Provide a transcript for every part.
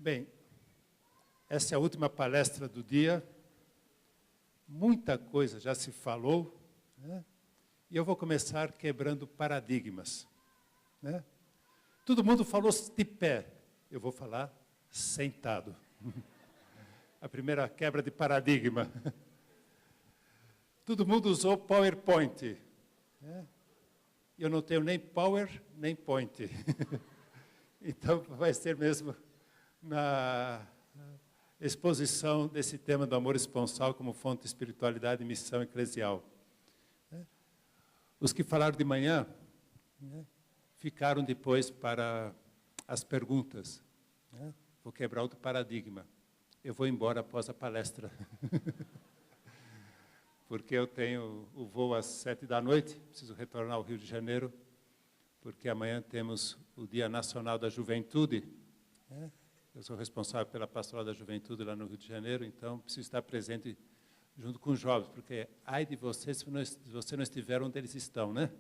Bem, essa é a última palestra do dia. Muita coisa já se falou, né? E eu vou começar quebrando paradigmas, né? Todo mundo falou de pé, eu vou falar sentado. A primeira quebra de paradigma. Todo mundo usou PowerPoint, né? Eu não tenho nem Power, nem Point. Então, vai ser mesmo na exposição desse tema do amor esponsal como fonte de espiritualidade e missão eclesial. Os que falaram de manhã, né, ficaram depois para as perguntas, né? Vou quebrar outro paradigma. Eu vou embora após a palestra. Porque eu tenho o voo às 7h, preciso retornar ao Rio de Janeiro, porque amanhã temos o Dia Nacional da Juventude, né? Eu sou responsável pela Pastoral da Juventude lá no Rio de Janeiro, então preciso estar presente junto com os jovens, porque ai de vocês se você não estiver onde eles estão, né?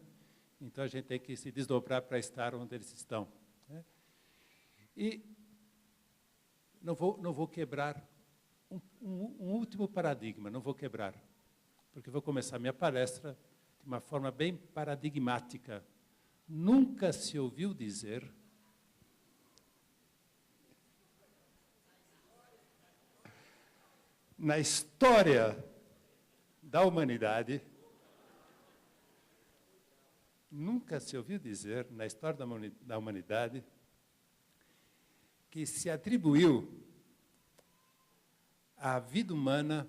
Então a gente tem que se desdobrar para estar onde eles estão, né? E não vou quebrar um último paradigma, não vou quebrar, porque vou começar minha palestra de uma forma bem paradigmática. Nunca se ouviu dizer na história da humanidade, nunca se ouviu dizer na história da humanidade que se atribuiu à vida humana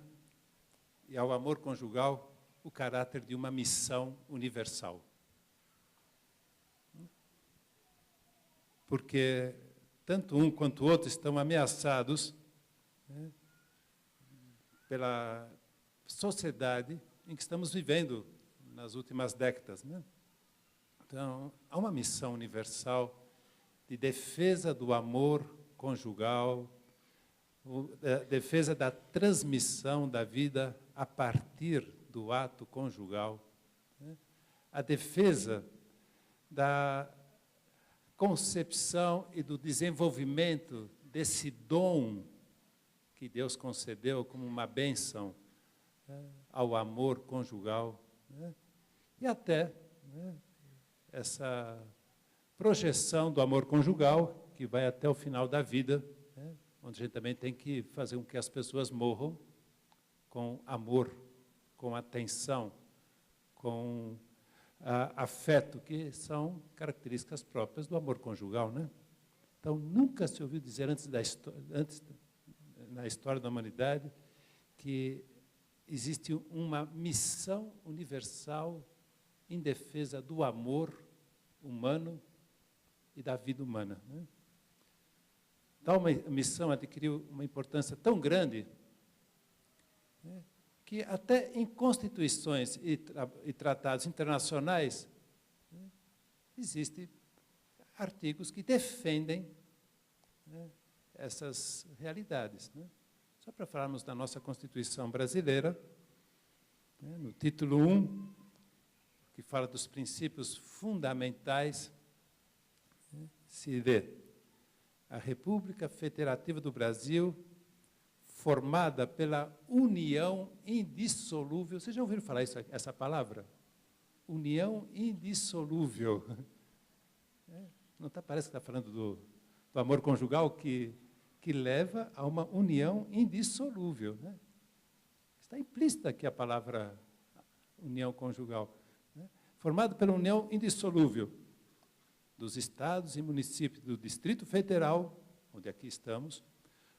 e ao amor conjugal o caráter de uma missão universal. Porque tanto um quanto o outro estão ameaçados, né, pela sociedade em que estamos vivendo nas últimas décadas, né? Então, há uma missão universal de defesa do amor conjugal, defesa da transmissão da vida a partir do ato conjugal, né? A defesa da concepção e do desenvolvimento desse dom que Deus concedeu como uma bênção, né, ao amor conjugal, né? E até, né, essa projeção do amor conjugal que vai até o final da vida, né, onde a gente também tem que fazer com que as pessoas morram com amor, com atenção, com afeto, que são características próprias do amor conjugal, né? Então, nunca se ouviu dizer na história da humanidade que existe uma missão universal em defesa do amor humano e da vida humana, né? Tal missão adquiriu uma importância tão grande, né, que até em constituições e tratados internacionais, né, existem artigos que defendem, né, essas realidades, né? Só para falarmos da nossa Constituição brasileira, né, no título 1, que fala dos princípios fundamentais, né, se vê: a República Federativa do Brasil, formada pela união indissolúvel. Vocês já ouviram falar essa palavra? União indissolúvel. Não parece que está falando do amor conjugal que leva a uma união indissolúvel, né? Está implícita aqui a palavra união conjugal, né? Formada pela união indissolúvel dos estados e municípios do Distrito Federal, onde aqui estamos,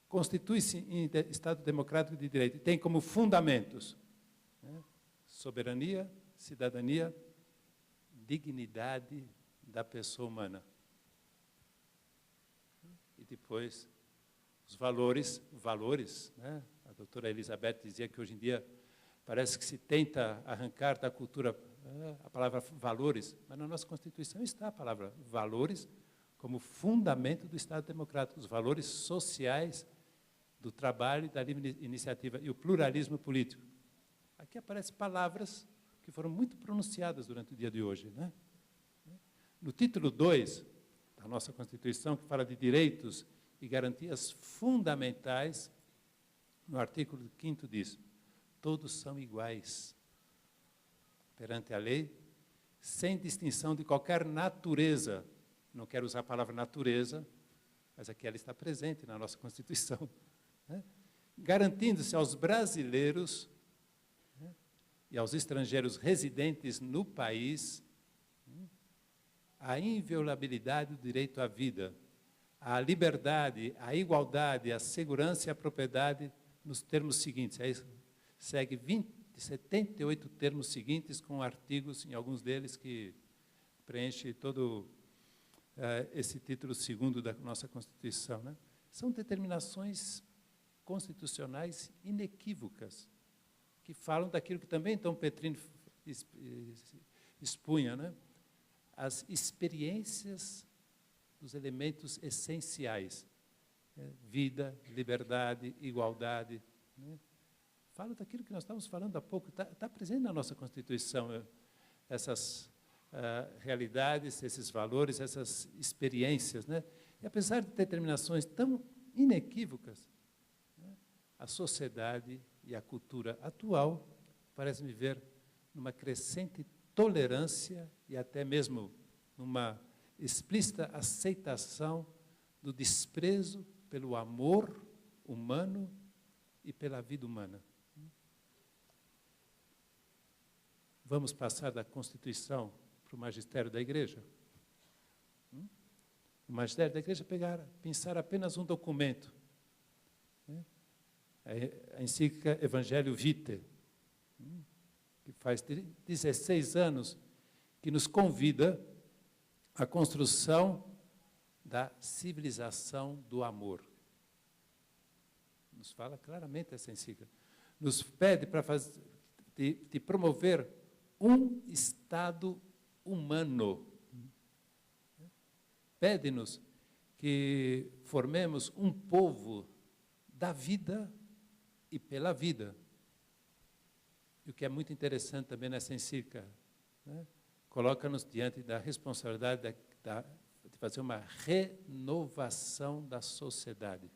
constitui-se em Estado democrático de direito e tem como fundamentos, né, soberania, cidadania, dignidade da pessoa humana. E depois, os valores, né? A doutora Elizabeth dizia que hoje em dia parece que se tenta arrancar da cultura a palavra valores, mas na nossa Constituição está a palavra valores como fundamento do Estado democrático, os valores sociais do trabalho, da livre iniciativa e o pluralismo político. Aqui aparecem palavras que foram muito pronunciadas durante o dia de hoje, né? No título 2 da nossa Constituição, que fala de direitos e garantias fundamentais, no artigo 5º diz: todos são iguais perante a lei, sem distinção de qualquer natureza. Não quero usar a palavra natureza, mas aqui ela está presente na nossa Constituição, né? Garantindo-se aos brasileiros, né, e aos estrangeiros residentes no país, né, a inviolabilidade do direito à vida, a liberdade, a igualdade, a segurança e a propriedade nos termos seguintes. Aí segue 78 termos seguintes, com artigos, em alguns deles, que preenche todo esse título 2º da nossa Constituição, né? São determinações constitucionais inequívocas, que falam daquilo que também Dom Petrino expunha, né? As experiências dos elementos essenciais, né? Vida, liberdade, igualdade, né? Fala daquilo que nós estávamos falando há pouco, está presente na nossa Constituição, essas realidades, esses valores, essas experiências, né? E apesar de determinações tão inequívocas, né, a sociedade e a cultura atual parecem viver numa crescente tolerância e até mesmo numa explícita aceitação do desprezo pelo amor humano e pela vida humana. Vamos passar da Constituição para o magistério da Igreja? O magistério da Igreja pensar apenas um documento, né? A encíclica Evangelho Vitae, que faz 16 anos que nos convida à construção da civilização do amor. Nos fala claramente essa encíclica. Nos pede para de promover um Estado humano. Pede-nos que formemos um povo da vida e pela vida. E o que é muito interessante também nessa encíclica, né, coloca-nos diante da responsabilidade de fazer uma renovação da sociedade.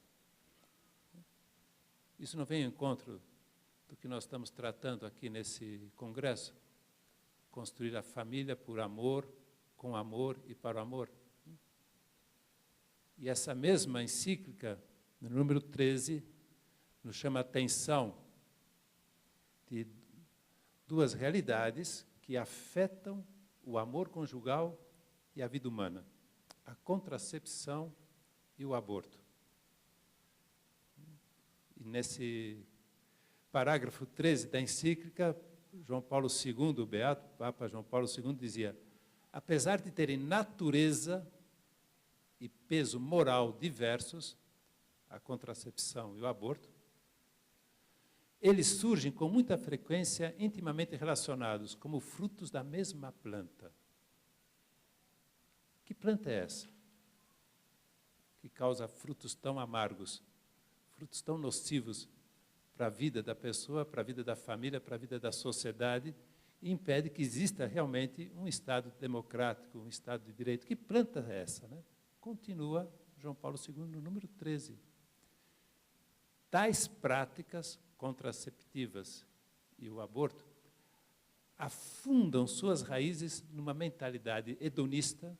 Isso não vem ao encontro do que nós estamos tratando aqui nesse congresso? Construir a família por amor, com amor e para o amor. E essa mesma encíclica, no número 13, nos chama a atenção de duas realidades que afetam o amor conjugal e a vida humana: a contracepção e o aborto. E nesse parágrafo 13 da encíclica, João Paulo II, o beato Papa João Paulo II, dizia: apesar de terem natureza e peso moral diversos, a contracepção e o aborto, eles surgem com muita frequência intimamente relacionados, como frutos da mesma planta. Que planta é essa? Que causa frutos tão amargos, frutos tão nocivos para a vida da pessoa, para a vida da família, para a vida da sociedade, e impede que exista realmente um Estado democrático, um Estado de direito. Que planta é essa, né? Continua João Paulo II no número 13. Tais práticas contraceptivas e o aborto afundam suas raízes numa mentalidade hedonista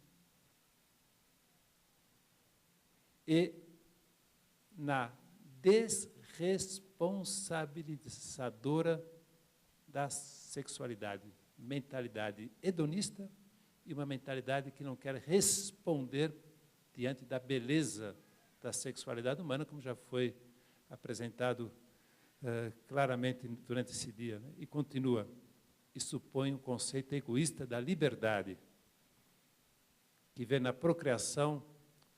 e na desresponsabilizadora da sexualidade. Mentalidade hedonista e uma mentalidade que não quer responder diante da beleza da sexualidade humana, como já foi apresentado claramente durante esse dia, né? E continua: e supõe um conceito egoísta da liberdade, que vê na procriação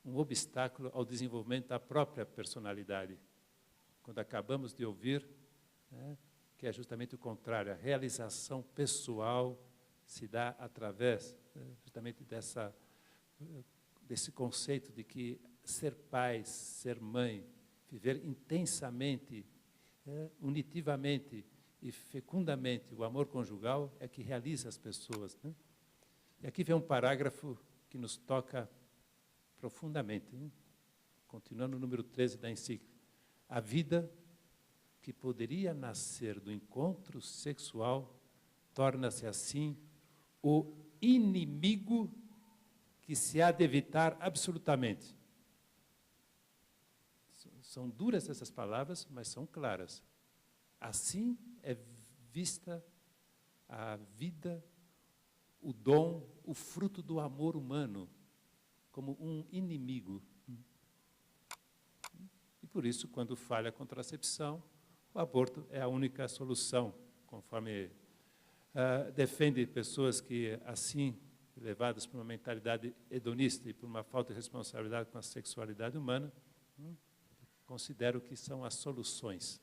um obstáculo ao desenvolvimento da própria personalidade. Quando acabamos de ouvir, né, que é justamente o contrário, a realização pessoal se dá através justamente desse conceito de que ser pai, ser mãe, viver intensamente, unitivamente e fecundamente o amor conjugal é que realiza as pessoas, né? E aqui vem um parágrafo que nos toca profundamente, né? continuando no número 13 da encíclica, a vida que poderia nascer do encontro sexual torna-se assim o inimigo que se há de evitar absolutamente. São duras essas palavras, mas são claras. Assim é vista a vida, o dom, o fruto do amor humano, como um inimigo. E por isso, quando falha a contracepção, o aborto é a única solução, conforme defende pessoas que, assim, levadas por uma mentalidade hedonista e por uma falta de responsabilidade com a sexualidade humana, consideram que são as soluções.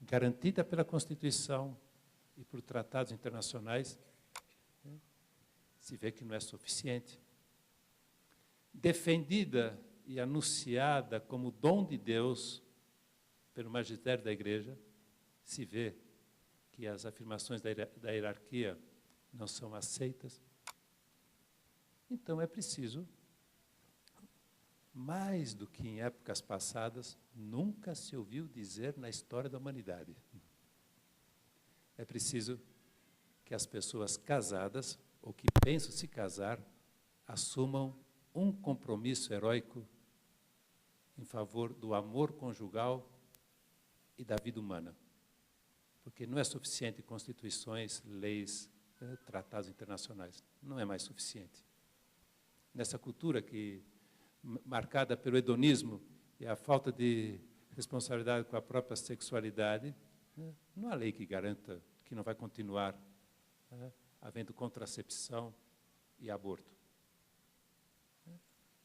Garantida pela Constituição e por tratados internacionais, se vê que não é suficiente. Defendida e anunciada como dom de Deus pelo magistério da Igreja, se vê que as afirmações da hierarquia não são aceitas. Então é preciso, mais do que em épocas passadas, nunca se ouviu dizer na história da humanidade. É preciso que as pessoas casadas, ou que pensam se casar, assumam um compromisso heróico em favor do amor conjugal e da vida humana. Porque não é suficiente constituições, leis, tratados internacionais. Não é mais suficiente. Nessa cultura que marcada pelo hedonismo e a falta de responsabilidade com a própria sexualidade, não há lei que garanta que não vai continuar havendo contracepção e aborto.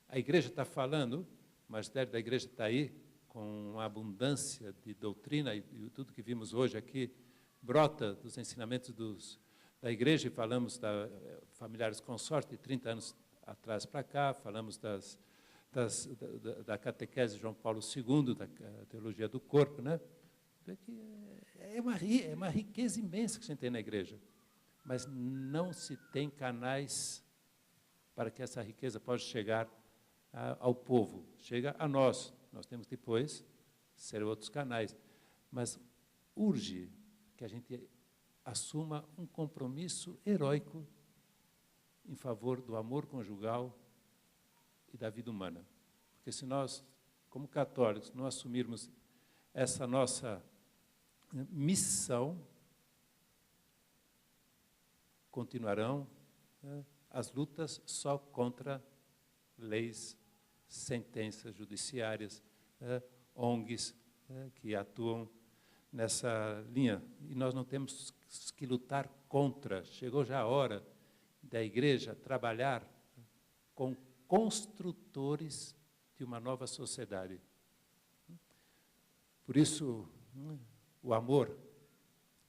A Igreja está falando, o magistério da Igreja está aí, com uma abundância de doutrina, e tudo que vimos hoje aqui brota dos ensinamentos da Igreja, e falamos da familiares consorte de 30 anos atrás para cá, falamos da catequese de João Paulo II, da teologia do corpo, né? É uma riqueza imensa que a gente tem na Igreja, mas não se tem canais para que essa riqueza possa chegar ao povo, chega a nós. Nós temos depois ser outros canais, mas urge que a gente assuma um compromisso heróico em favor do amor conjugal e da vida humana. Porque se nós, como católicos, não assumirmos essa nossa missão, continuarão as lutas só contra leis, sentenças judiciárias, ONGs que atuam nessa linha. E nós não temos que lutar contra. Chegou já a hora da Igreja trabalhar com construtores de uma nova sociedade. Por isso, o amor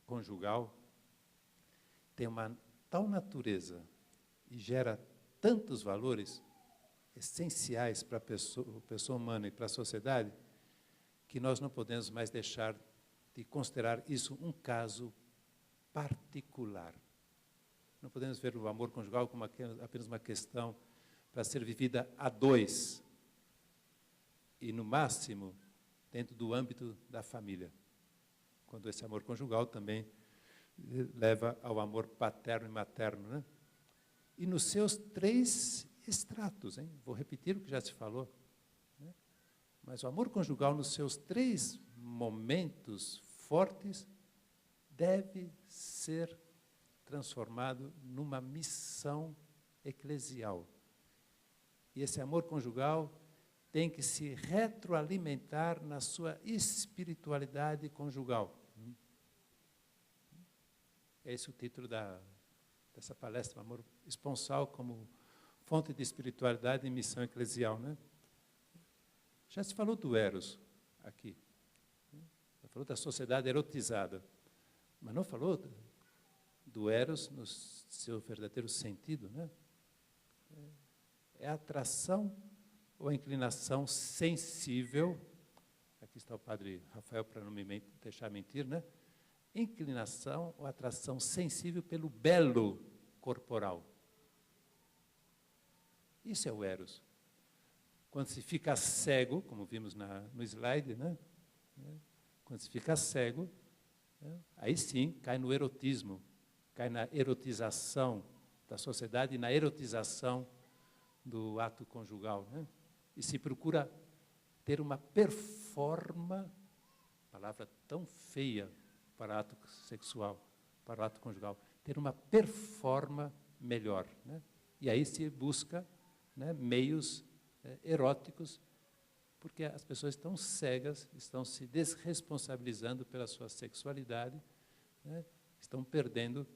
conjugal tem uma tal natureza e gera tantos valores essenciais para a pessoa humana e para a sociedade, que nós não podemos mais deixar de considerar isso um caso particular. Não podemos ver o amor conjugal como apenas uma questão para ser vivida a dois, e, no máximo, dentro do âmbito da família, quando esse amor conjugal também leva ao amor paterno e materno, né? E nos seus 3 estratos, hein? Vou repetir o que já se falou, né? Mas o amor conjugal, nos seus 3 momentos fortes, deve ser transformado numa missão eclesial. E esse amor conjugal tem que se retroalimentar na sua espiritualidade conjugal. Esse é o título dessa palestra, Amor Esponsal como fonte de espiritualidade e missão eclesial, né? Já se falou do Eros aqui. Já falou da sociedade erotizada. Mas não falou do Eros no seu verdadeiro sentido, né? É a atração ou a inclinação sensível, aqui está o padre Rafael para não me deixar mentir, né? Inclinação ou atração sensível pelo belo corporal. Isso é o Eros. quando se fica cego, como vimos no slide, né? Quando se fica cego, né? Aí sim cai no erotismo, cai na erotização da sociedade e na erotização do ato conjugal, né? E se procura ter uma performance, palavra tão feia para ato sexual, para o ato conjugal, ter uma performance melhor, né? E aí se busca, né, meios eróticos, porque as pessoas estão cegas, estão se desresponsabilizando pela sua sexualidade, né? Estão perdendo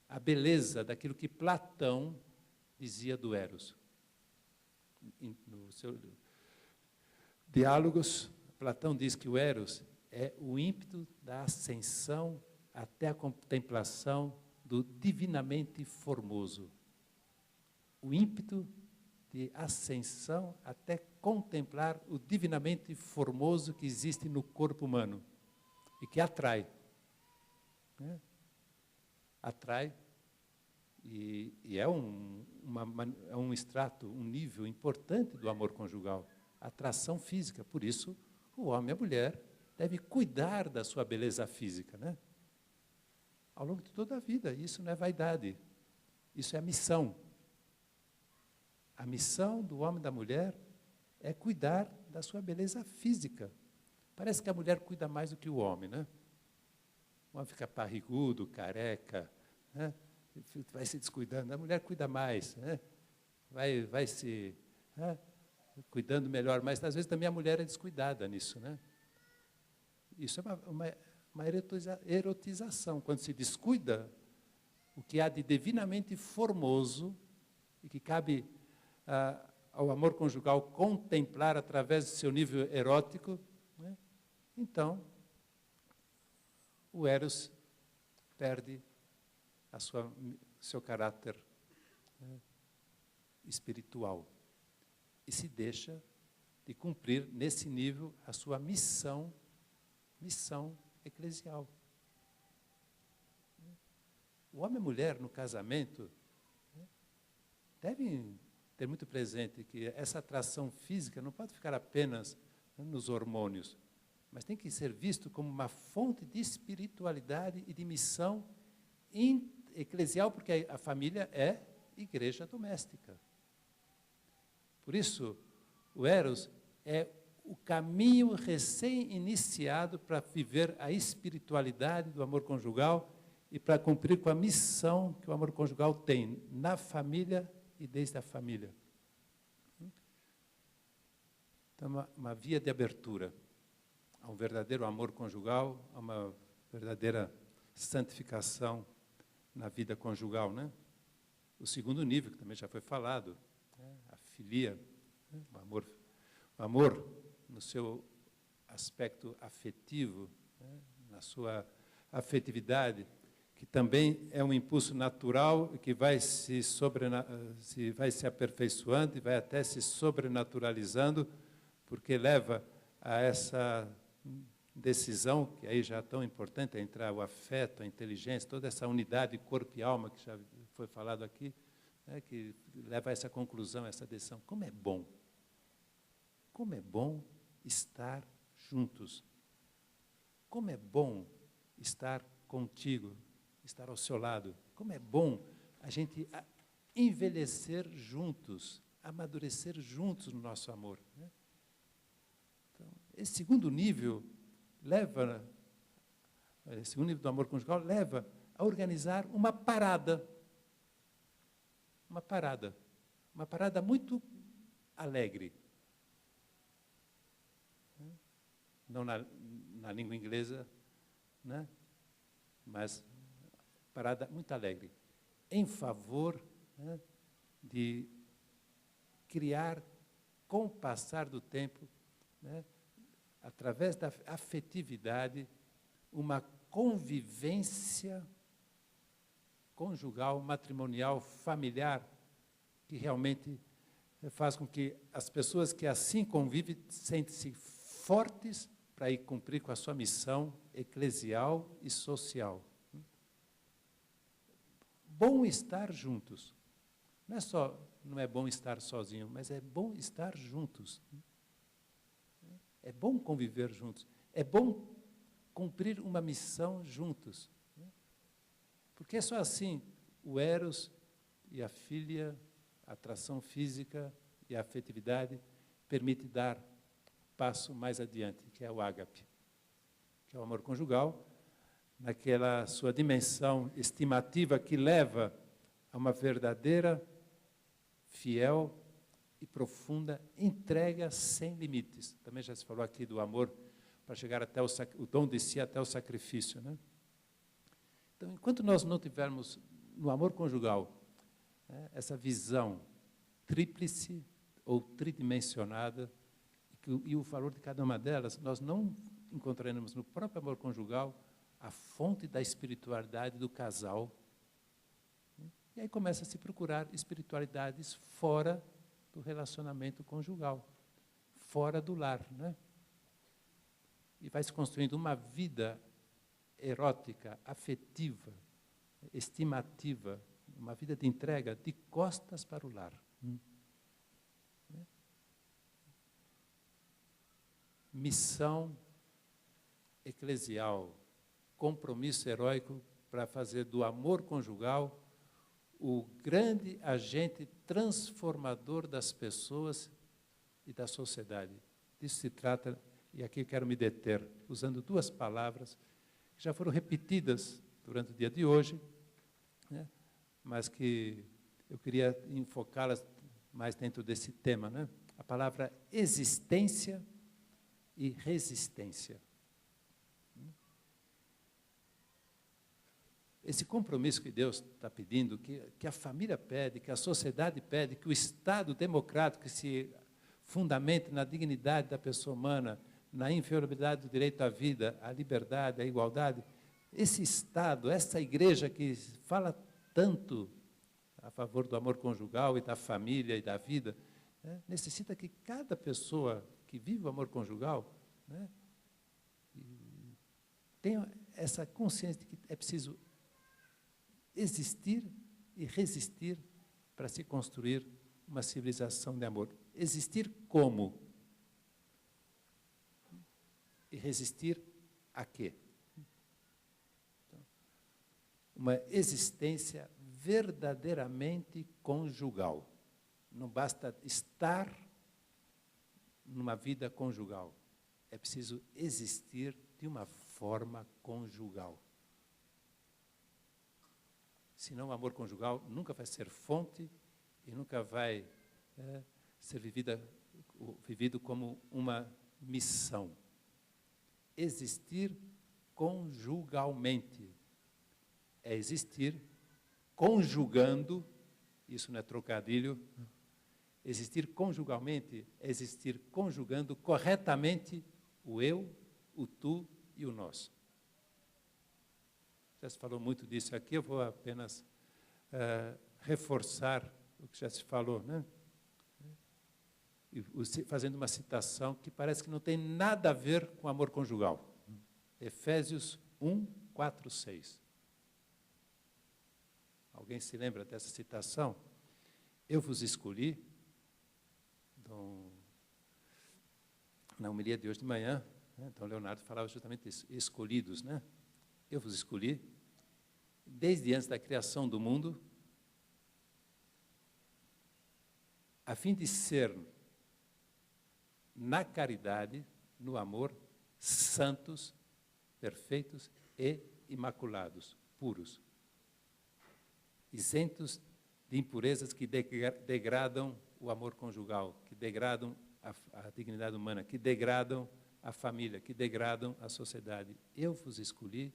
a beleza daquilo que Platão dizia do Eros. No seu Diálogos, Platão diz que o Eros é o ímpeto da ascensão até a contemplação do divinamente formoso. O ímpeto de ascensão até contemplar o divinamente formoso que existe no corpo humano e que atrai. Né? Atrai e é um extrato, um nível importante do amor conjugal, a atração física. Por isso, o homem e a mulher devem cuidar da sua beleza física, né? Ao longo de toda a vida. Isso não é vaidade, isso é a missão. A missão do homem e da mulher é cuidar da sua beleza física. Parece que a mulher cuida mais do que o homem, né? O homem fica parrigudo, careca, né? Vai se descuidando. A mulher cuida mais, né? Vai se cuidando melhor, mas às vezes também a mulher é descuidada nisso, né? Isso é uma erotização. Quando se descuida o que há de divinamente formoso e que cabe ao amor conjugal contemplar através do seu nível erótico, né? Então, o Eros perde seu caráter, né, espiritual e se deixa de cumprir nesse nível a sua missão eclesial. O homem e a mulher no casamento, né, devem ter muito presente que essa atração física não pode ficar apenas, né, nos hormônios, mas tem que ser visto como uma fonte de espiritualidade e de missão eclesial, porque a família é igreja doméstica. Por isso, o Eros é o caminho recém-iniciado para viver a espiritualidade do amor conjugal e para cumprir com a missão que o amor conjugal tem na família e desde a família. Então, uma via de abertura a um verdadeiro amor conjugal, a uma verdadeira santificação na vida conjugal, né? O segundo nível, que também já foi falado, né? A filia, né? O amor no seu aspecto afetivo, né? Na sua afetividade, que também é um impulso natural e que vai vai se aperfeiçoando e vai até se sobrenaturalizando, porque leva a essa decisão, que aí já é tão importante, é entrar o afeto, a inteligência, toda essa unidade corpo e alma que já foi falado aqui, né, que leva a essa conclusão, essa decisão. Como é bom estar juntos. Como é bom estar contigo, estar ao seu lado. Como é bom a gente envelhecer juntos, amadurecer juntos no nosso amor, né? Então, esse segundo nível do amor conjugal leva a organizar uma parada muito alegre. Não na língua inglesa, né? Mas parada muito alegre, em favor, né, de criar, com o passar do tempo, né, através da afetividade, uma convivência conjugal, matrimonial, familiar, que realmente faz com que as pessoas que assim convivem sentem-se fortes para ir cumprir com a sua missão eclesial e social. Bom estar juntos. Não é só não é bom estar sozinho, mas é bom estar juntos. É bom conviver juntos. É bom cumprir uma missão juntos. Porque é só assim o eros e a filia, a atração física e a afetividade permite dar passo mais adiante, que é o ágape, que é o amor conjugal, naquela sua dimensão estimativa que leva a uma verdadeira, fiel e profunda entrega sem limites. Também já se falou aqui do amor para chegar até o dom de si até o sacrifício, né? Então, enquanto nós não tivermos no amor conjugal essa visão tríplice ou tridimensionada, e o valor de cada uma delas, nós não encontraremos no próprio amor conjugal a fonte da espiritualidade do casal. E aí começa a se procurar espiritualidades fora do relacionamento conjugal, fora do lar, né? E vai se construindo uma vida erótica, afetiva, estimativa, uma vida de entrega de costas para o lar. Missão eclesial, compromisso heróico para fazer do amor conjugal o grande agente transformador das pessoas e da sociedade. Disso se trata, e aqui eu quero me deter, usando duas palavras que já foram repetidas durante o dia de hoje, né, mas que eu queria enfocá-las mais dentro desse tema, né? A palavra existência e resistência. Esse compromisso que Deus está pedindo, que a família pede, que a sociedade pede, que o Estado democrático se fundamente na dignidade da pessoa humana, na inviolabilidade do direito à vida, à liberdade, à igualdade, esse Estado, essa igreja que fala tanto a favor do amor conjugal e da família e da vida, né, necessita que cada pessoa que vive o amor conjugal, né, tenha essa consciência de que é preciso existir e resistir para se construir uma civilização de amor. Existir como? E resistir a quê? Então, uma existência verdadeiramente conjugal. Não basta estar numa vida conjugal. É preciso existir de uma forma conjugal. Senão o amor conjugal nunca vai ser fonte e nunca vai ser vivido como uma missão. Existir conjugalmente é existir conjugando, isso não é trocadilho, existir conjugalmente é existir conjugando corretamente o eu, o tu e o nós. Já se falou muito disso aqui, eu vou apenas reforçar o que já se falou, né? E, fazendo uma citação que parece que não tem nada a ver com amor conjugal. Efésios 1, 4, 6. Alguém se lembra dessa citação? Eu vos escolhi, na homilia de hoje de manhã, né? Então Leonardo falava justamente isso, escolhidos, né? Eu vos escolhi, desde antes da criação do mundo, a fim de ser, na caridade, no amor, santos, perfeitos e imaculados, puros, isentos de impurezas que degradam o amor conjugal, que degradam a dignidade humana, que degradam a família, que degradam a sociedade. Eu vos escolhi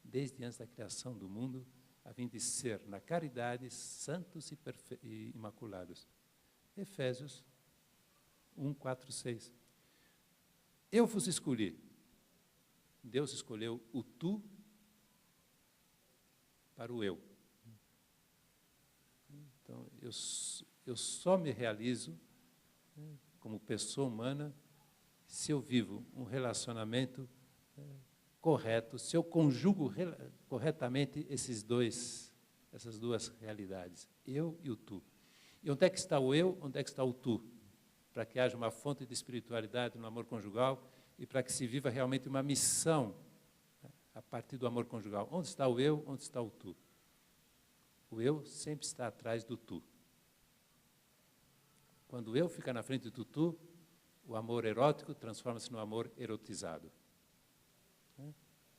desde antes da criação do mundo, a fim de ser, na caridade, santos e imaculados. Efésios 1, 4, 6. Eu vos escolhi. Deus escolheu o tu para o eu. Então, eu só me realizo, né, como pessoa humana se eu vivo um relacionamento correto, se eu conjugo corretamente essas duas realidades, eu e o tu. E onde é que está o eu, onde é que está o tu? Para que haja uma fonte de espiritualidade no amor conjugal e para que se viva realmente uma missão a partir do amor conjugal. Onde está o eu, onde está o tu? O eu sempre está atrás do tu. Quando o eu fica na frente do tu, o amor erótico transforma-se no amor erotizado.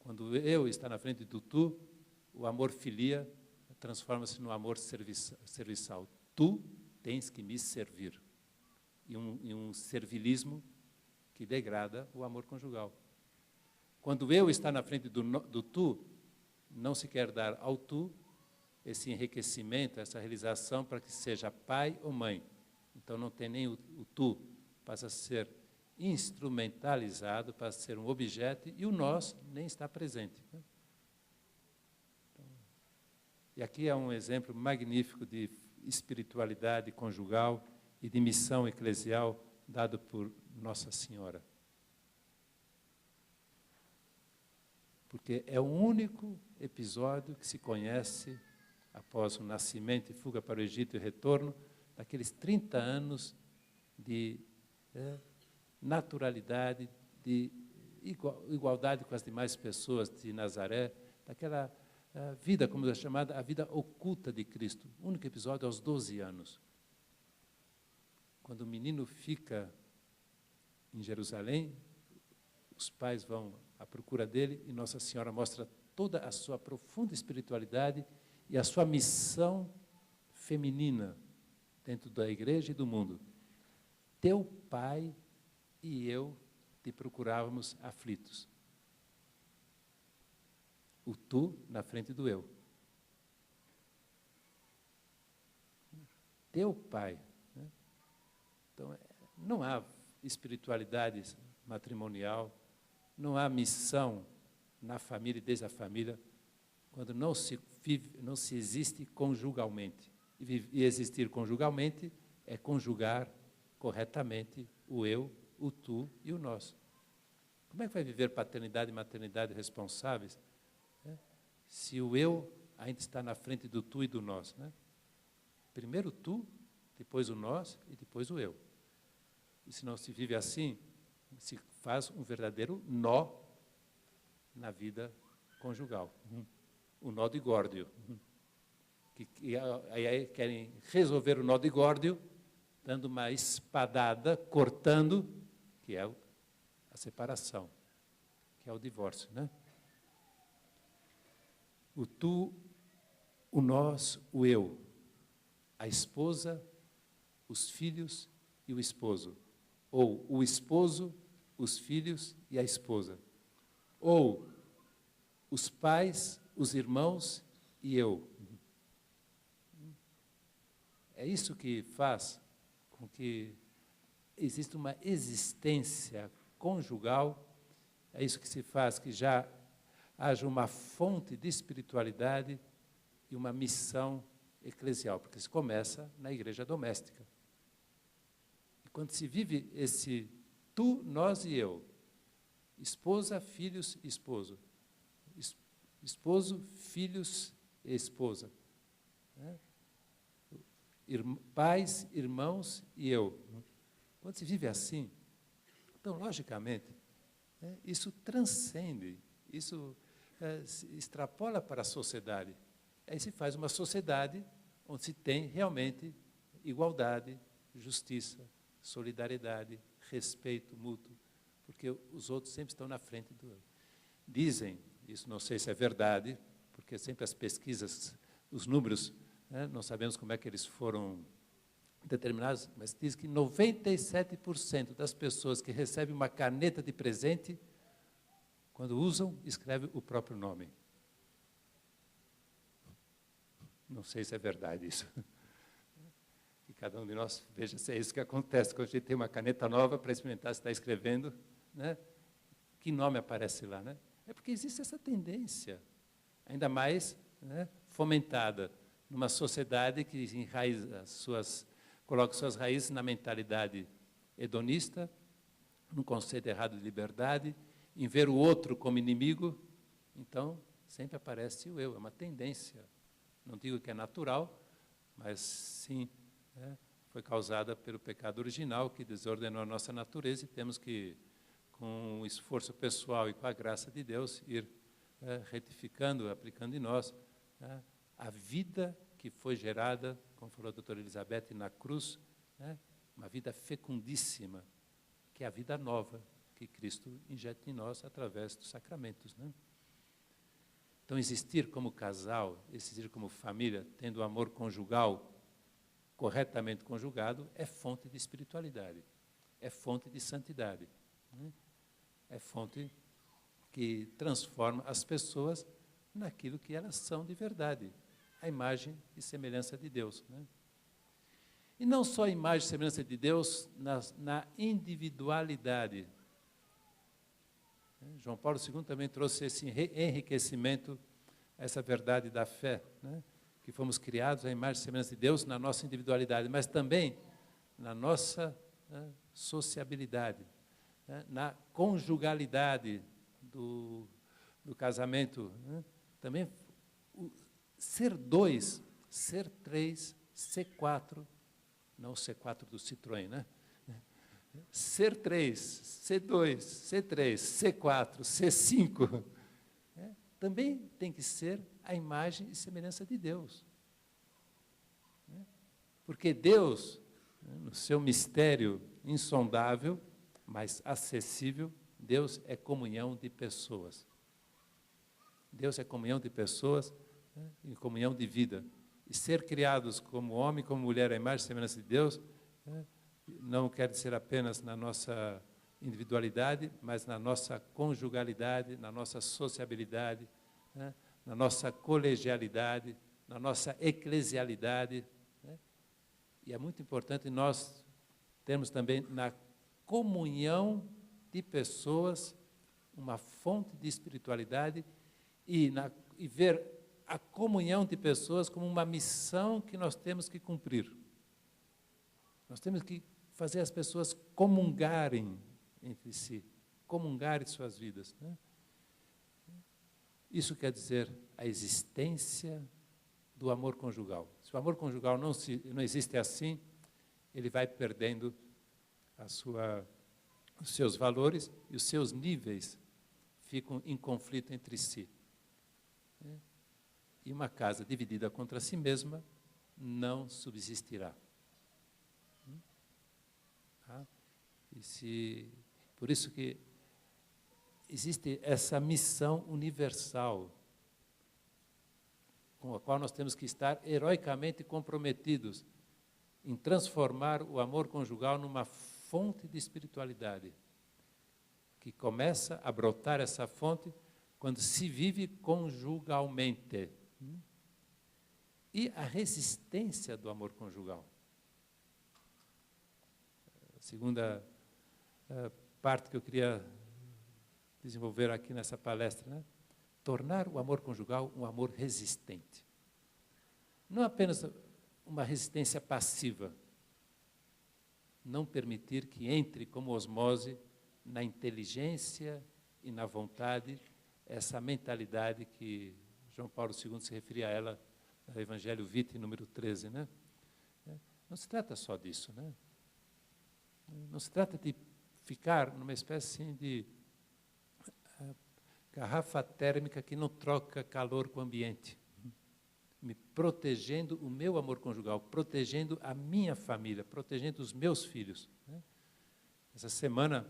Quando o eu está na frente do tu, o amor filia transforma-se no amor serviçal. Tu tens que me servir. E um servilismo que degrada o amor conjugal. Quando o eu está na frente do tu, não se quer dar ao tu esse enriquecimento, essa realização para que seja pai ou mãe. Então não tem nem o tu, passa a ser instrumentalizado, passa a ser um objeto, e o nós nem está presente. Então, e aqui é um exemplo magnífico de espiritualidade conjugal e de missão eclesial dado por Nossa Senhora. Porque é o único episódio que se conhece após o nascimento e fuga para o Egito e retorno, daqueles 30 anos de naturalidade, de igualdade com as demais pessoas de Nazaré, daquela vida, como é chamada, a vida oculta de Cristo. O único episódio aos 12 anos. Quando o menino fica em Jerusalém, os pais vão à procura dele e Nossa Senhora mostra toda a sua profunda espiritualidade e a sua missão feminina dentro da igreja e do mundo. Teu pai e eu te procurávamos aflitos. O tu na frente do eu. Teu pai. Né? Então, não há espiritualidade matrimonial, não há missão na família e desde a família, quando não se vive, não se existe conjugalmente. E existir conjugalmente é conjugar corretamente o eu, o tu e o nós. Como é que vai viver paternidade e maternidade responsáveis, né, se o eu ainda está na frente do tu e do nós? Né? Primeiro o tu, depois o nós e depois o eu. E se não se vive assim, se faz um verdadeiro nó na vida conjugal. O nó de Górdio. E aí querem resolver o nó de Górdio dando uma espadada, cortando, que é a separação, que é o divórcio, né? O tu, o nós, o eu, a esposa, os filhos e o esposo, ou o esposo, os filhos e a esposa, ou os pais, os irmãos e eu. É isso que faz com que exista uma existência conjugal, é isso que se faz que já haja uma fonte de espiritualidade e uma missão eclesial, porque se começa na igreja doméstica. E quando se vive esse tu, nós e eu, esposa, filhos e esposo, esposo, filhos e esposa, né? Pais, irmãos e eu. Quando se vive assim, então, logicamente, isso transcende, isso se extrapola para a sociedade. Aí se faz uma sociedade onde se tem realmente igualdade, justiça, solidariedade, respeito mútuo, porque os outros sempre estão na frente do eu. Dizem, isso não sei se é verdade, porque sempre as pesquisas, os números, não sabemos como é que eles foram determinados, mas diz que 97% das pessoas que recebem uma caneta de presente, quando usam, escreve o próprio nome. Não sei se é verdade isso. Que cada um de nós veja se é isso que acontece. Quando a gente tem uma caneta nova para experimentar se está escrevendo, né? Que nome aparece lá, né? É porque existe essa tendência, ainda mais, né, fomentada numa sociedade que coloca suas raízes na mentalidade hedonista, num conceito errado de liberdade, em ver o outro como inimigo. Então, sempre aparece o eu, é uma tendência. Não digo que é natural, mas sim foi causada pelo pecado original, que desordenou a nossa natureza, e temos que, com o esforço pessoal e com a graça de Deus, ir retificando, aplicando em nós a vida que foi gerada, como falou a doutora Elizabeth, na cruz, uma vida fecundíssima, que é a vida nova que Cristo injeta em nós através dos sacramentos. Então, existir como casal, existir como família, tendo amor conjugal corretamente conjugado, é fonte de espiritualidade, é fonte de santidade, é fonte que transforma as pessoas naquilo que elas são de verdade, a imagem e semelhança de Deus. E não só a imagem e semelhança de Deus na individualidade. João Paulo II também trouxe esse enriquecimento, essa verdade da fé, que fomos criados à imagem e semelhança de Deus na nossa individualidade, mas também na nossa sociabilidade, na conjugalidade do casamento. Também ser dois, ser três, ser quatro, não o C4 do Citroën, ser três, C2, C3, C4, C5, também tem que ser a imagem e semelhança de Deus. Porque Deus, no seu mistério insondável, mas acessível, Deus é comunhão de pessoas. Deus é comunhão de pessoas e comunhão de vida. E ser criados como homem, como mulher, à imagem e semelhança de Deus, não quer dizer apenas na nossa individualidade, mas na nossa conjugalidade, na nossa sociabilidade, na nossa colegialidade, na nossa eclesialidade. E é muito importante nós termos também na comunhão de pessoas uma fonte de espiritualidade e ver a comunhão de pessoas como uma missão que nós temos que cumprir. Nós temos que fazer as pessoas comungarem entre si, comungarem suas vidas. Isso quer dizer a existência do amor conjugal. Se o amor conjugal não existe assim, ele vai perdendo os seus valores e os seus níveis ficam em conflito entre si. E uma casa dividida contra si mesma não subsistirá. Por isso que existe essa missão universal com a qual nós temos que estar heroicamente comprometidos em transformar o amor conjugal numa fonte de espiritualidade, que começa a brotar essa fonte quando se vive conjugalmente. E a resistência do amor conjugal. A segunda parte que eu queria desenvolver aqui nessa palestra, tornar o amor conjugal um amor resistente. Não apenas uma resistência passiva, não permitir que entre como osmose na inteligência e na vontade essa mentalidade que João Paulo II se referia a ela no Evangelho Vitae, número 13. Não se trata só disso. Não se trata de ficar numa espécie assim, de garrafa térmica que não troca calor com o ambiente, me protegendo o meu amor conjugal, protegendo a minha família, protegendo os meus filhos. Essa semana,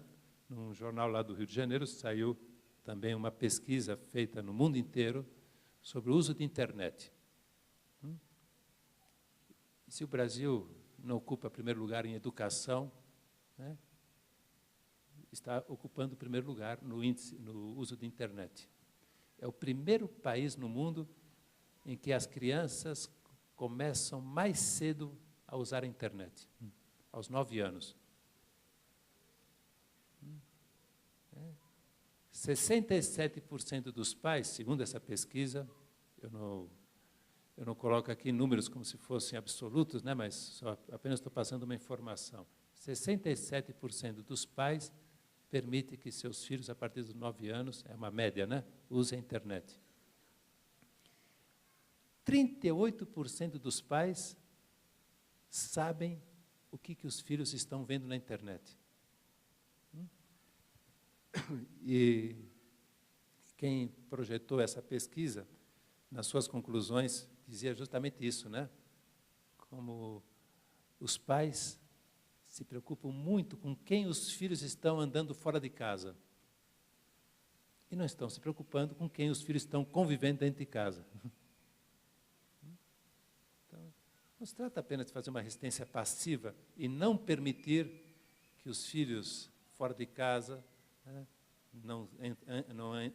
num jornal lá do Rio de Janeiro, saiu também uma pesquisa feita no mundo inteiro sobre o uso de internet. E se o Brasil não ocupa primeiro lugar em educação, está ocupando o primeiro lugar no índice, no uso de internet. É o primeiro país no mundo em que as crianças começam mais cedo a usar a internet, aos 9 anos. 67% dos pais, segundo essa pesquisa, eu não coloco aqui números como se fossem absolutos, mas apenas estou passando uma informação. 67% dos pais permite que seus filhos, a partir dos 9 anos, é uma média, usem a internet. 38% dos pais sabem o que os filhos estão vendo na internet. E quem projetou essa pesquisa, nas suas conclusões, dizia justamente isso, né? Como os pais se preocupam muito com quem os filhos estão andando fora de casa. E não estão se preocupando com quem os filhos estão convivendo dentro de casa. Então, não se trata apenas de fazer uma resistência passiva e não permitir que os filhos fora de casa, né, não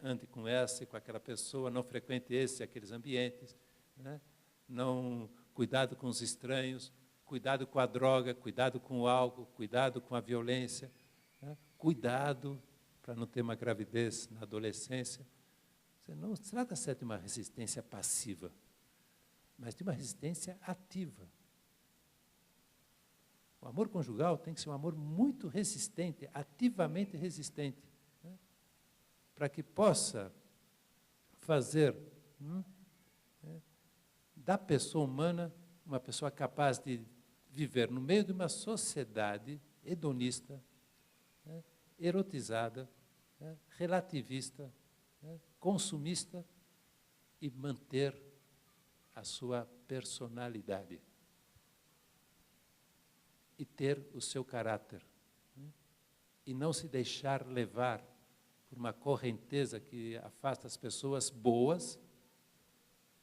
ande com essa e com aquela pessoa, não frequente esse e aqueles ambientes, né, não cuidado com os estranhos, cuidado com a droga, cuidado com o álcool, cuidado com a violência, né, cuidado para não ter uma gravidez na adolescência. Não se trata de uma resistência passiva, mas de uma resistência ativa. O amor conjugal tem que ser um amor muito resistente, ativamente resistente, né, para que possa fazer da pessoa humana uma pessoa capaz de viver no meio de uma sociedade hedonista, né, erotizada, né, relativista, né, consumista, e manter a sua personalidade e ter o seu caráter, né, e não se deixar levar por uma correnteza que afasta as pessoas boas,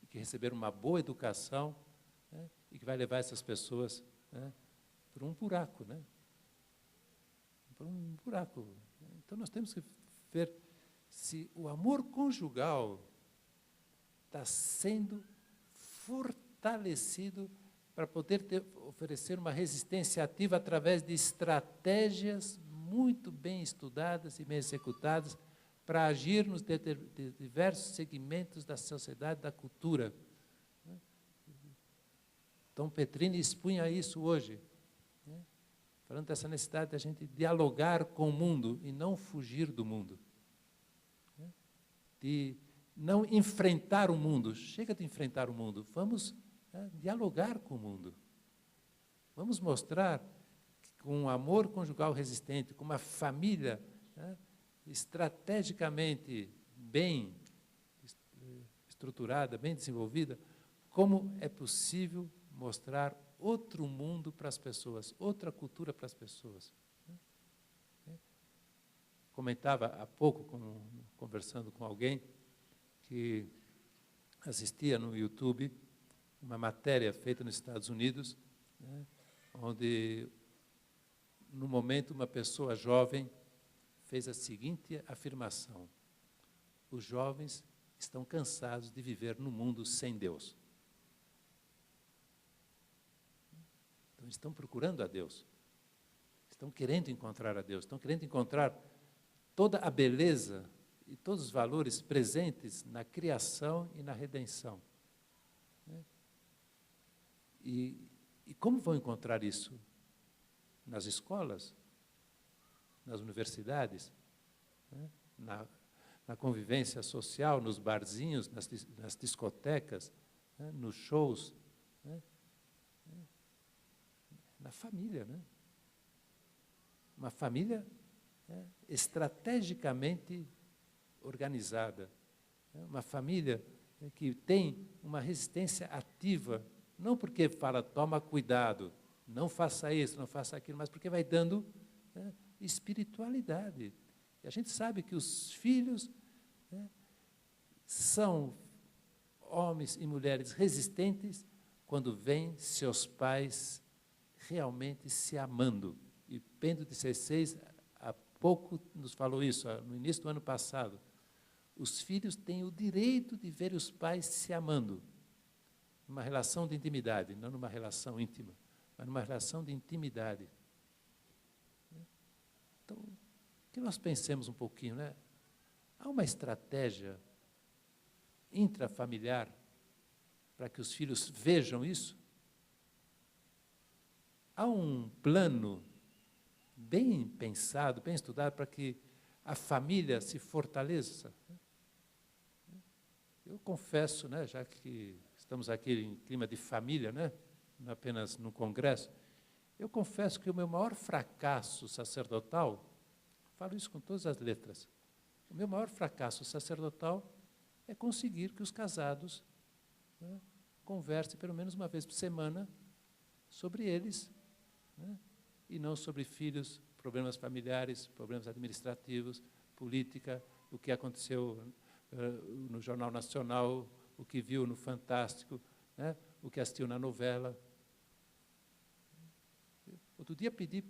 que receberam uma boa educação, né, e que vai levar essas pessoas, né, por um buraco, né? Por um buraco. Então, nós temos que ver se o amor conjugal está sendo fortalecido para poder oferecer uma resistência ativa através de estratégias muito bem estudadas e bem executadas para agir nos diversos segmentos da sociedade, da cultura. Então, Petrini expunha isso hoje, né, falando dessa necessidade de a gente dialogar com o mundo e não fugir do mundo, né, de não enfrentar o mundo. Chega de enfrentar o mundo, vamos, né, dialogar com o mundo. Vamos mostrar que, com um amor conjugal resistente, com uma família, né, estrategicamente bem estruturada, bem desenvolvida, como é possível mostrar outro mundo para as pessoas, outra cultura para as pessoas. Comentava há pouco, conversando com alguém, que assistia no YouTube uma matéria feita nos Estados Unidos, né, onde, no momento, uma pessoa jovem fez a seguinte afirmação: os jovens estão cansados de viver no mundo sem Deus. Então, estão procurando a Deus, estão querendo encontrar a Deus, estão querendo encontrar toda a beleza e todos os valores presentes na criação e na redenção. E como vão encontrar isso? Nas escolas, nas universidades, né, na convivência social, nos barzinhos, nas discotecas, né, nos shows, né, na família, né? Uma família, né, estrategicamente organizada, né? Uma família, né, que tem uma resistência ativa, não porque fala, toma cuidado, não faça isso, não faça aquilo, mas porque vai dando, né, espiritualidade. E a gente sabe que os filhos, né, são homens e mulheres resistentes quando veem seus pais realmente se amando. E Bento XVI, há pouco, nos falou isso, no início do ano passado. Os filhos têm o direito de ver os pais se amando, numa relação de intimidade, não numa relação íntima, mas numa relação de intimidade. Então, que nós pensemos um pouquinho, né? Há uma estratégia intrafamiliar para que os filhos vejam isso? Há um plano bem pensado, bem estudado, para que a família se fortaleça? Eu confesso, né, já que estamos aqui em clima de família, né, não apenas no congresso, eu confesso que o meu maior fracasso sacerdotal, falo isso com todas as letras, o meu maior fracasso sacerdotal é conseguir que os casados, né, conversem pelo menos uma vez por semana sobre eles, né, e não sobre filhos, problemas familiares, problemas administrativos, política, o que aconteceu no Jornal Nacional, o que viu no Fantástico, né, o que assistiu na novela. Outro dia pedi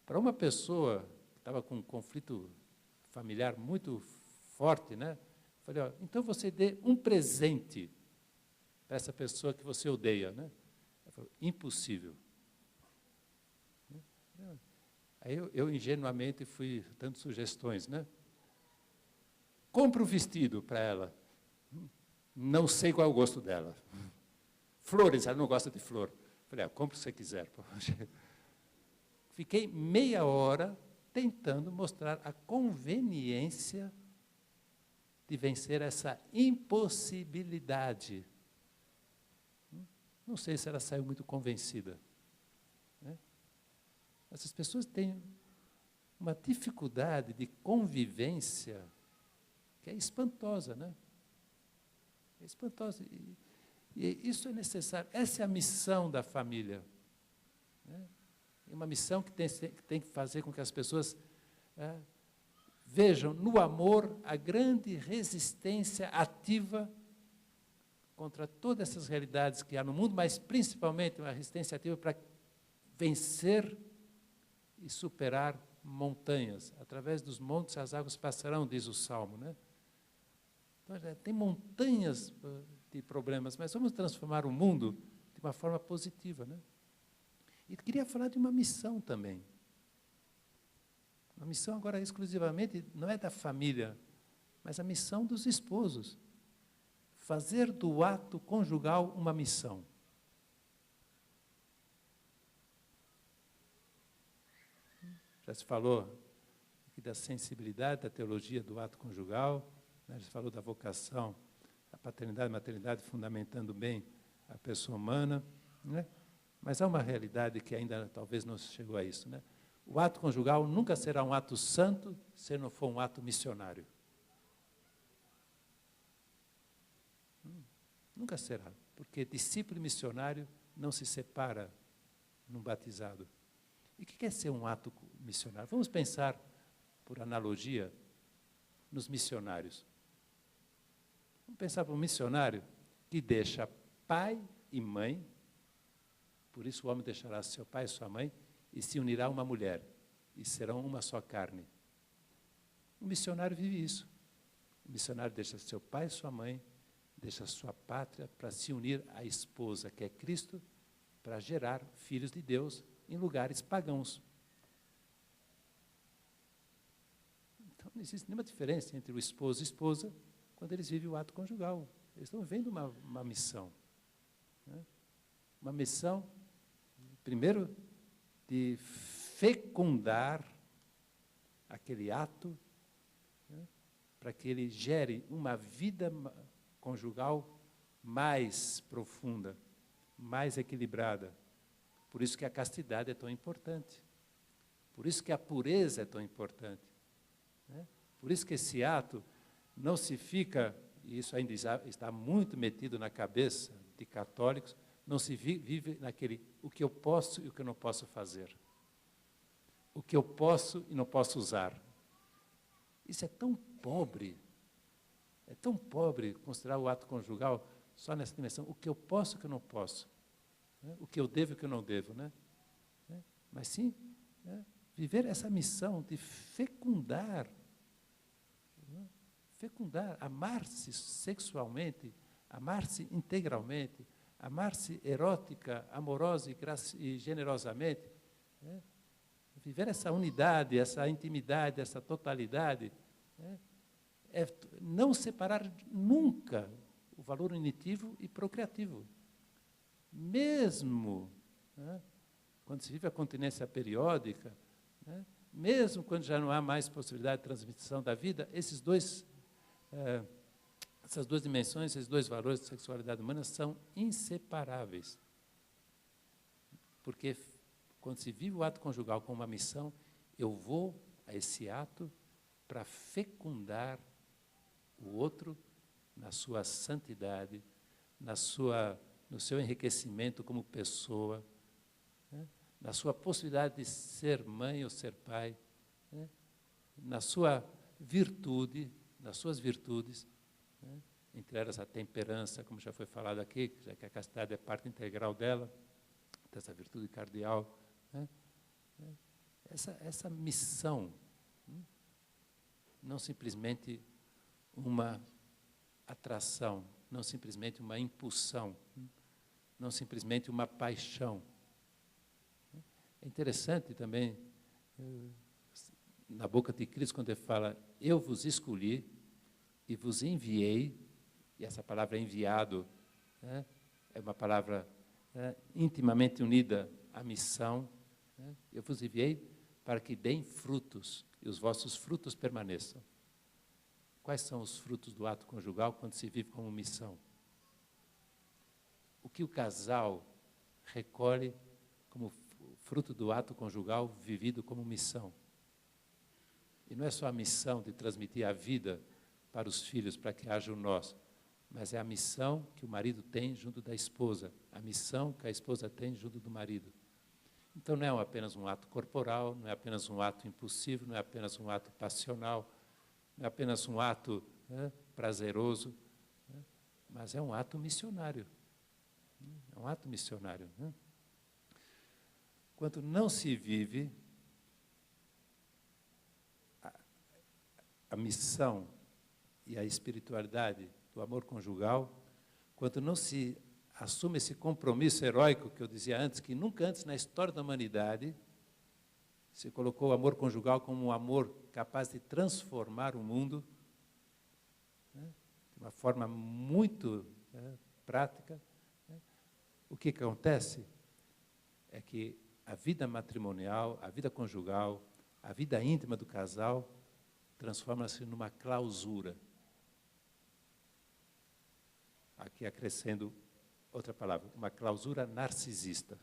para uma pessoa que estava com um conflito familiar muito forte, né? Falei, ó, então você dê um presente para essa pessoa que você odeia, né? Ela falou, impossível. Aí eu ingenuamente fui dando sugestões, né? Compre um vestido para ela. Não sei qual é o gosto dela. Flores, ela não gosta de flor. Falei, compre o que você quiser. Fiquei meia hora tentando mostrar a conveniência de vencer essa impossibilidade. Não sei se ela saiu muito convencida, né? Essas pessoas têm uma dificuldade de convivência que é espantosa, né? É espantosa. E isso é necessário. Essa é a missão da família, né? É uma missão que tem que fazer com que as pessoas vejam no amor a grande resistência ativa contra todas essas realidades que há no mundo, mas principalmente uma resistência ativa para vencer e superar montanhas. Através dos montes as águas passarão, diz o Salmo, né? Então, tem montanhas de problemas, mas vamos transformar o mundo de uma forma positiva, né? E queria falar de uma missão também. Uma missão agora exclusivamente, não é da família, mas a missão dos esposos. Fazer do ato conjugal uma missão. Já se falou aqui da sensibilidade, da teologia do ato conjugal, né? Já se falou da vocação, a paternidade e maternidade fundamentando bem a pessoa humana, né? Mas há uma realidade que ainda talvez não chegou a isso, né? O ato conjugal nunca será um ato santo se não for um ato missionário. Nunca será, porque discípulo e missionário não se separa num batizado. E o que é ser um ato missionário? Vamos pensar, por analogia, nos missionários. Vamos pensar para um missionário que deixa pai e mãe, por isso o homem deixará seu pai e sua mãe, e se unirá a uma mulher, e serão uma só carne. O missionário vive isso. O missionário deixa seu pai e sua mãe, deixa sua pátria para se unir à esposa, que é Cristo, para gerar filhos de Deus em lugares pagãos. Então, não existe nenhuma diferença entre o esposo e a esposa quando eles vivem o ato conjugal. Eles estão vivendo uma missão, né? Uma missão, primeiro, de fecundar aquele ato, né, para que ele gere uma vida conjugal mais profunda, mais equilibrada. Por isso que a castidade é tão importante. Por isso que a pureza é tão importante, né? Por isso que esse ato não se fica, e isso ainda está muito metido na cabeça de católicos, não se vive naquele o que eu posso e o que eu não posso fazer. O que eu posso e não posso usar. Isso é tão pobre considerar o ato conjugal só nessa dimensão, o que eu posso e o que eu não posso, né? O que eu devo e o que eu não devo, né? Mas sim, né, viver essa missão de fecundar, né? Fecundar, amar-se sexualmente, amar-se integralmente, amar-se erótica, amorosa e generosamente, né? Viver essa unidade, essa intimidade, essa totalidade, né? É não separar nunca o valor unitivo e procriativo. Mesmo, né, quando se vive a continência periódica, né, mesmo quando já não há mais possibilidade de transmissão da vida, essas duas dimensões, esses dois valores de sexualidade humana são inseparáveis. Porque quando se vive o ato conjugal como uma missão, eu vou a esse ato para fecundar o outro na sua santidade, no seu enriquecimento como pessoa, né? Na sua possibilidade de ser mãe ou ser pai, né? Na sua virtude, nas suas virtudes, né? Entre elas a temperança, como já foi falado aqui, já que a castidade é parte integral dela, dessa virtude cardeal, né? Essa missão, não simplesmente uma atração, não simplesmente uma impulsão, não simplesmente uma paixão. É interessante também, na boca de Cristo, quando ele fala, eu vos escolhi e vos enviei, e essa palavra enviado, né, é uma palavra, né, intimamente unida à missão, né, eu vos enviei para que deem frutos e os vossos frutos permaneçam. Quais são os frutos do ato conjugal quando se vive como missão? O que o casal recolhe como fruto do ato conjugal vivido como missão? E não é só a missão de transmitir a vida para os filhos, para que haja o nós, mas é a missão que o marido tem junto da esposa, a missão que a esposa tem junto do marido. Então não é apenas um ato corporal, não é apenas um ato impulsivo, não é apenas um ato passional, não é apenas um ato, né, prazeroso, né, mas é um ato missionário. É um ato missionário. Né? Quando não se vive a missão e a espiritualidade do amor conjugal, quando não se assume esse compromisso heróico que eu dizia antes, que nunca antes na história da humanidade se colocou o amor conjugal como um amor capaz de transformar o mundo, né, de uma forma muito, né, prática, né. O que acontece é que a vida matrimonial, a vida conjugal, a vida íntima do casal transforma-se numa clausura. Aqui acrescendo outra palavra, uma clausura narcisista.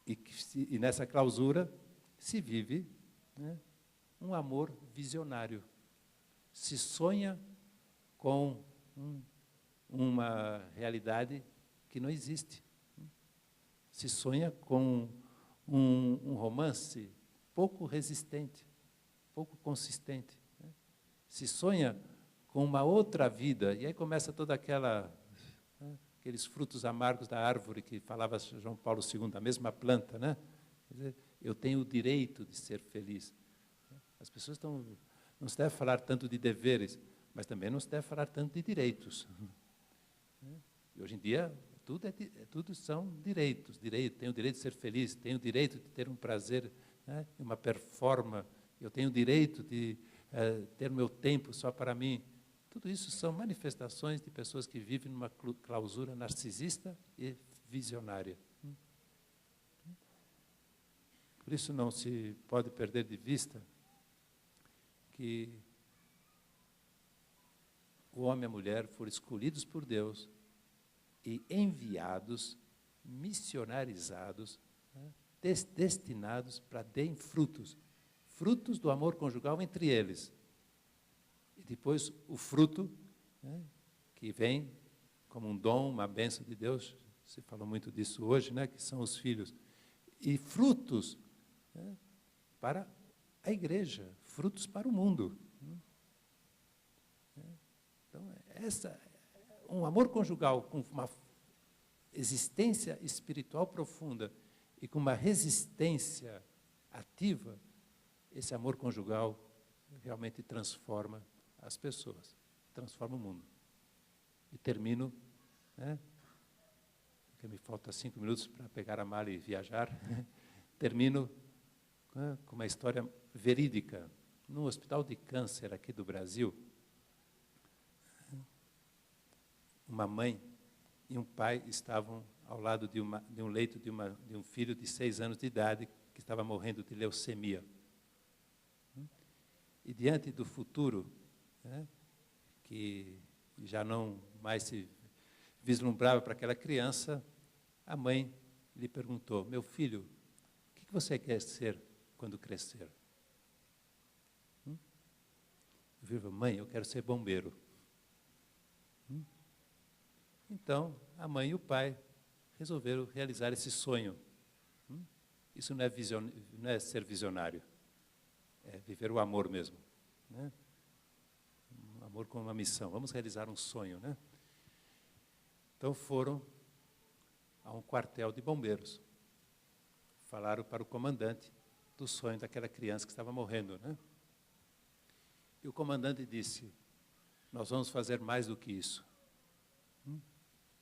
E nessa clausura se vive, né, um amor visionário. Se sonha com uma realidade que não existe. Se sonha com um romance pouco resistente, pouco consistente. Né? Se sonha com uma outra vida, e aí começa toda aqueles frutos amargos da árvore que falava João Paulo II, a mesma planta, né? Quer dizer, eu tenho o direito de ser feliz. As pessoas não se deve falar tanto de deveres, mas também não se deve falar tanto de direitos. E hoje em dia, tudo são direitos. Tenho o direito de ser feliz, tenho o direito de ter um prazer, né, uma performance, eu tenho o direito de ter meu tempo só para mim. Tudo isso são manifestações de pessoas que vivem numa clausura narcisista e visionária. Por isso não se pode perder de vista que o homem e a mulher foram escolhidos por Deus e enviados, missionarizados, né, destinados para darem frutos do amor conjugal entre eles. E depois o fruto, né, que vem como um dom, uma bênção de Deus, se falou muito disso hoje, né, que são os filhos. E frutos, né, para a igreja, frutos para o mundo. Então, um amor conjugal com uma existência espiritual profunda e com uma resistência ativa, esse amor conjugal realmente transforma as pessoas, transforma o mundo. E termino, né, porque me falta 5 minutos para pegar a mala e viajar, termino, né, com uma história verídica. No hospital de câncer aqui do Brasil, uma mãe e um pai estavam ao lado de um leito de um filho de 6 anos de idade que estava morrendo de leucemia. E diante do futuro, né, que já não mais se vislumbrava para aquela criança, a mãe lhe perguntou: meu filho, o que você quer ser quando crescer? O filho falou: mãe, eu quero ser bombeiro. Então, a mãe e o pai resolveram realizar esse sonho. Isso não é ser visionário, é viver o amor mesmo, né? Um amor com uma missão. Vamos realizar um sonho, né? Então foram a um quartel de bombeiros. Falaram para o comandante do sonho daquela criança que estava morrendo, né? E o comandante disse: nós vamos fazer mais do que isso.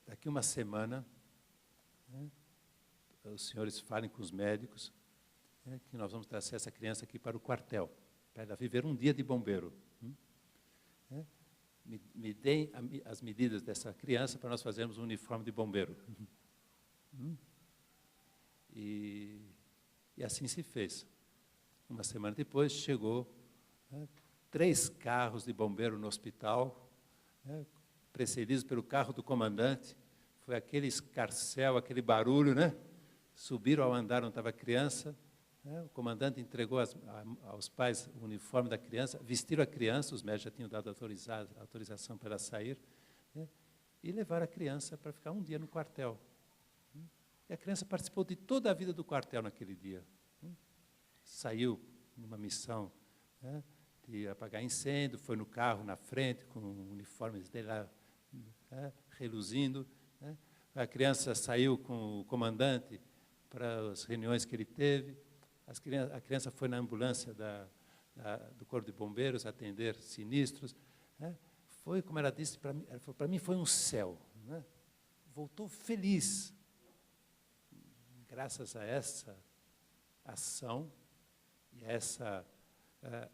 Daqui uma semana, né, os senhores falem com os médicos, né, que nós vamos trazer essa criança aqui para o quartel, para ela viver um dia de bombeiro. Né? Me deem as medidas dessa criança para nós fazermos um uniforme de bombeiro. E assim se fez. Uma semana depois, chegou, né, 3 carros de bombeiro no hospital, né, precedidos pelo carro do comandante. Foi aquele escarcéu, aquele barulho, né? Subiram ao andar onde estava a criança, né? O comandante entregou aos pais o uniforme da criança, vestiram a criança, os médicos já tinham dado autorização para ela sair, né? E levaram a criança para ficar um dia no quartel. E a criança participou de toda a vida do quartel naquele dia. Saiu numa missão, né, de apagar incêndio, foi no carro na frente, com o uniforme dele lá, né, reluzindo. Né? A criança saiu com o comandante para as reuniões que ele teve. A criança foi na ambulância do Corpo de Bombeiros atender sinistros. Né? Foi, como ela disse para mim, para mim foi um céu. Né? Voltou feliz. Graças a essa ação e a essa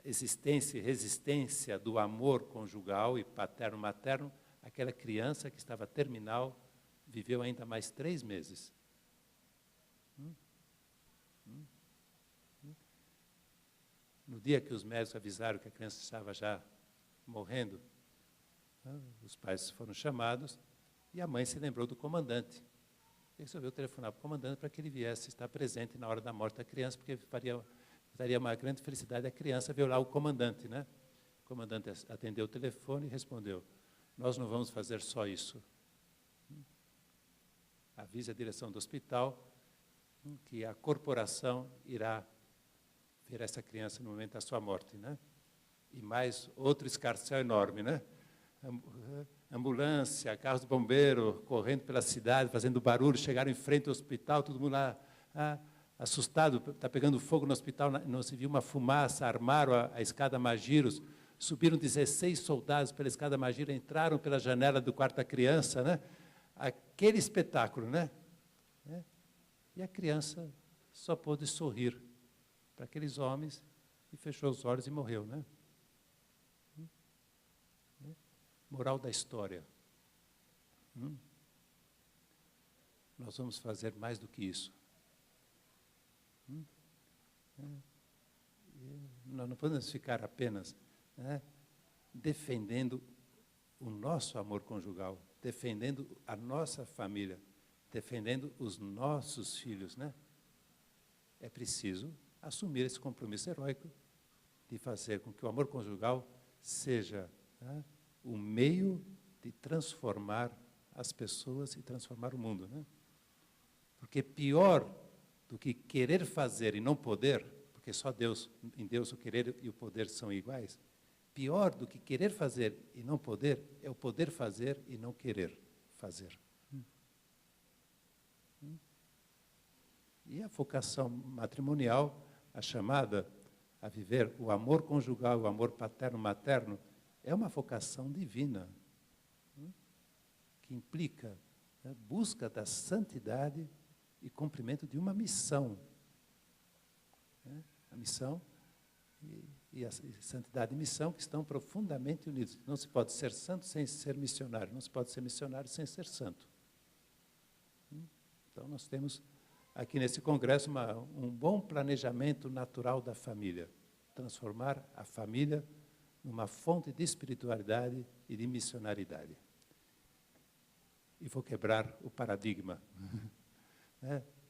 existência e resistência do amor conjugal e paterno-materno, aquela criança que estava terminal viveu ainda mais 3 meses. No dia que os médicos avisaram que a criança estava já morrendo, os pais foram chamados e a mãe se lembrou do comandante. E resolveu telefonar para o comandante para que ele viesse estar presente na hora da morte da criança, porque daria uma grande felicidade a criança ver lá o comandante, né? O comandante atendeu o telefone e respondeu: nós não vamos fazer só isso. Avise a direção do hospital que a corporação irá ver essa criança no momento da sua morte, né? E mais outro escarcéu enorme, né? Ambulância, carros de bombeiro, correndo pela cidade, fazendo barulho, chegaram em frente ao hospital, todo mundo lá assustado, está pegando fogo no hospital, não se viu uma fumaça, armaram a escada Magiros, subiram 16 soldados pela escada Magiros, entraram pela janela do quarto da criança, né? Aquele espetáculo, né? E a criança só pôde sorrir para aqueles homens e fechou os olhos e morreu, né? Moral da história. Nós vamos fazer mais do que isso. Nós não podemos ficar apenas, né, defendendo o nosso amor conjugal, defendendo a nossa família, defendendo os nossos filhos, né? É preciso assumir esse compromisso heróico de fazer com que o amor conjugal seja, né, o meio de transformar as pessoas e transformar o mundo, né? Porque pior do que querer fazer e não poder, porque só Deus, em Deus o querer e o poder são iguais, pior do que querer fazer e não poder é o poder fazer e não querer fazer. E a vocação matrimonial, a chamada a viver o amor conjugal, o amor paterno-materno, é uma vocação divina, que implica, né, busca da santidade e cumprimento de uma missão. Né? A missão e a santidade e missão que estão profundamente unidos. Não se pode ser santo sem ser missionário, não se pode ser missionário sem ser santo. Então, nós temos aqui nesse congresso um bom planejamento natural da família, transformar a família numa fonte de espiritualidade e de missionariedade. e vou quebrar o paradigma.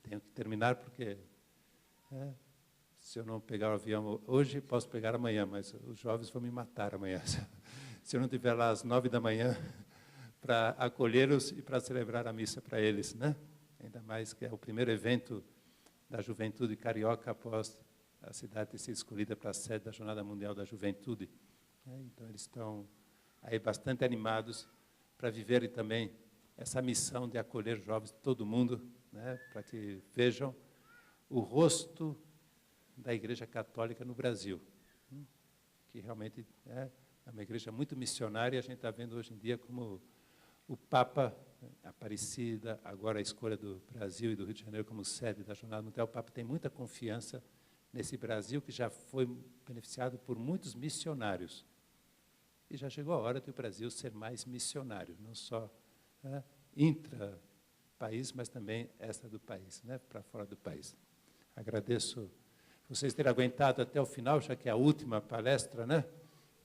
Tenho que terminar porque se eu não pegar o avião hoje, posso pegar amanhã, mas os jovens vão me matar amanhã. Se eu não estiver lá às 9 da manhã para acolhê-los e para celebrar a missa para eles, né? Ainda mais que é o primeiro evento da juventude carioca após a cidade ter sido escolhida para a sede da Jornada Mundial da Juventude. Então, eles estão aí bastante animados para viverem também essa missão de acolher jovens de todo mundo, né, para que vejam o rosto da Igreja Católica no Brasil, que realmente é uma igreja muito missionária. A gente está vendo hoje em dia como o Papa Aparecida, agora a escolha do Brasil e do Rio de Janeiro como sede da Jornada Mundial. O Papa tem muita confiança nesse Brasil, que já foi beneficiado por muitos missionários. E já chegou a hora do Brasil ser mais missionário, não só intra-país, mas também extra do país, né, para fora do país. Agradeço vocês terem aguentado até o final, já que é a última palestra, né?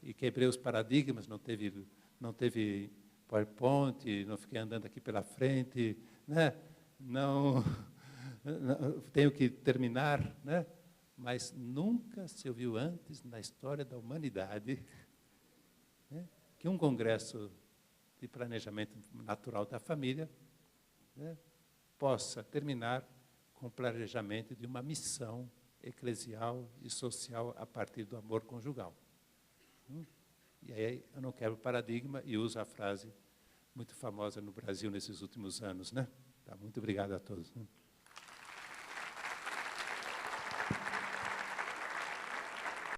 E quebrei os paradigmas, não teve PowerPoint, não fiquei andando aqui pela frente, né? Não tenho que terminar, né? Mas nunca se ouviu antes na história da humanidade, né, que um congresso de planejamento natural da família, né, possa terminar com o planejamento de uma missão eclesial e social a partir do amor conjugal. E aí eu não quebro o paradigma e uso a frase muito famosa no Brasil nesses últimos anos, né? Tá, muito obrigado a todos.